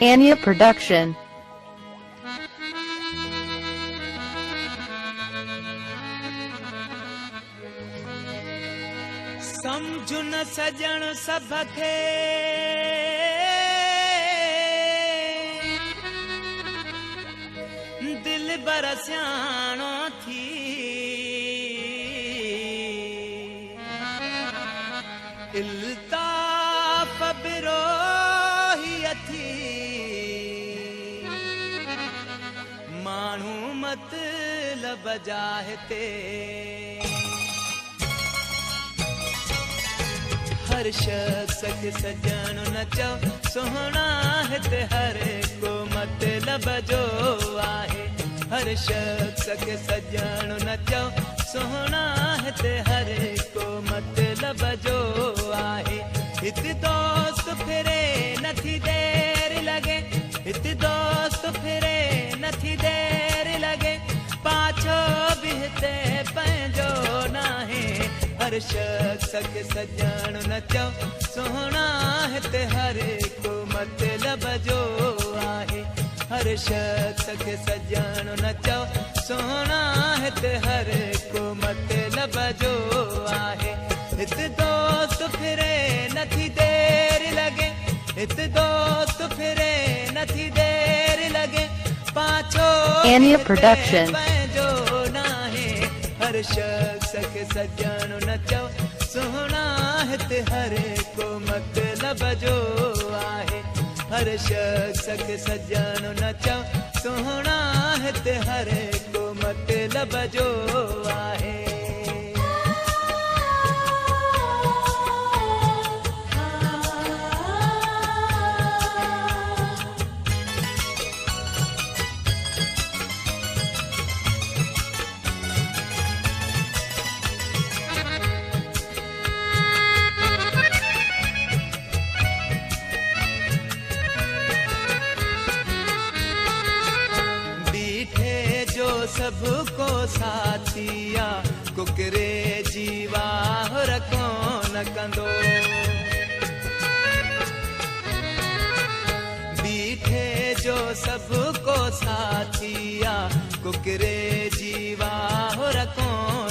Anya Production. समझु न सजण सभ खे दिल बरसियाणो थी इल्ताफ बिरोही थी माण्हू मतलब जाहिते हर शख्स खे सजण न चओ सुहिणा हिते हर को मतलब जो आहे हर शख्स खे सजण न चओ सुहिणा हिते हर को मतलब जो आहे हिते दोस्त फिरे नथी देर लगे हिते दोस्त फिरे नथी देर लगे पाछो बि हिते पंहिंजो नाहे हर शख्स खे सजण न चओ सुहिणा हिते हर को मतलब जो आहे हर शख्स खे सजण न चओ सुहिणा हिते हर को मतलब जो आहे हिते दोस्त फिरे नथी देर लगे हिते दोस्त फिरे नथी देर लगे पाछो Anya Production. पंहिंजो नाहे हर शख्स खे सजण न चओ सुहिणा हिते हर को मतलब जो आहे हर शख्स खे सजण न चओ सुहिणा हिते हर को मतलब जो आहे सबको साथिया कुकरे जीवा रखो न कंदो बीठे जो सबको साथिया कुकरे जीवा रखो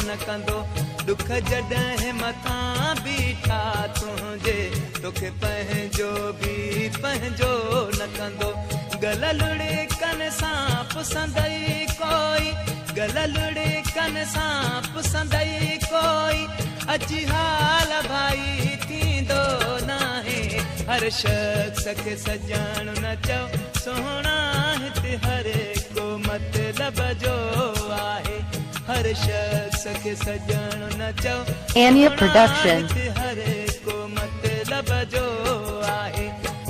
न कंदो दुख जॾहिं मथां बीठा तुंहिंजे तोखे पंहिंजो बि पंहिंजो न कंदो गल लुड़कन सां पुसंदई कोई गल लुड़कन सां पुसंदई कोई अची हाल भाई थींदो नाहे हर शख्स खे सजण न चओ सुहिणा हिते हर को मतलब जो आहे हर शख्स खे सजण न चओ Anya Production. हिते हर को मतलब जो आहे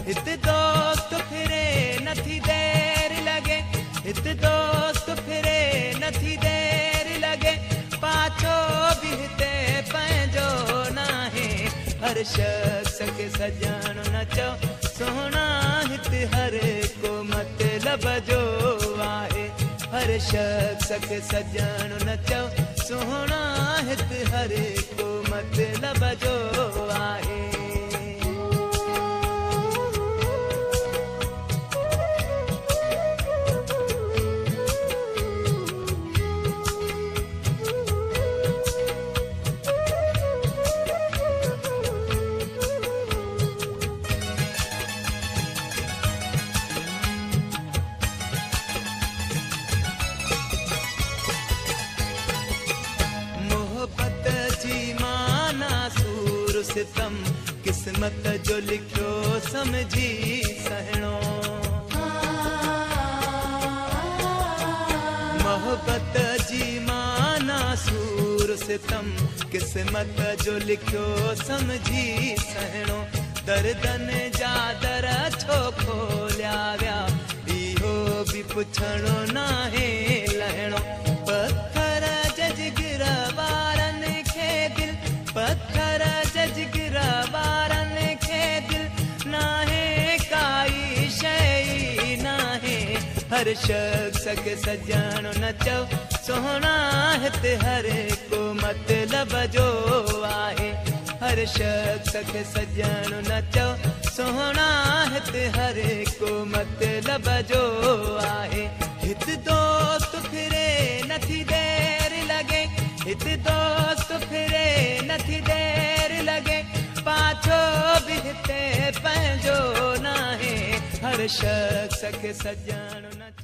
हिते दोस्त फिरे नथी देर लगे हिते दोस्त फिरे नथी देर लगे पाछो बि हिते पंहिंजो नाहे हर शख्स खे सजण न चओ सुहिणा हिते हर को मतलब जो आहे हर शख्स खे सजण न चओ सुहिणा हिते हर को मतलब जो आहे सितम किस्मत जो लिखियो समझी सहणो मोहब्बत जी माना सूर सितम किस्मत जो लिखियो समझी सहणो दर्दन जा दर छो खोलिया विया इहो बि पुछणो नाहे लहणो पत्थर जजगिर वारनि खे दिल पत्थर जजगिर वारनि खे दिल नाहे काई शइ नाहे हर शख्स खे सजण न चओ सुहिणा हिते हर को मतलब जो आहे हर शख्स खे सजण न चओ सोहना हिते हर को मतलब जो आहे हित दोस्त फिरे नथी देर लगे हित दोस्त फिरे नथी देर लगे पाछो भी हिते पंहिंजो नाहे हर शख्स खे सजण न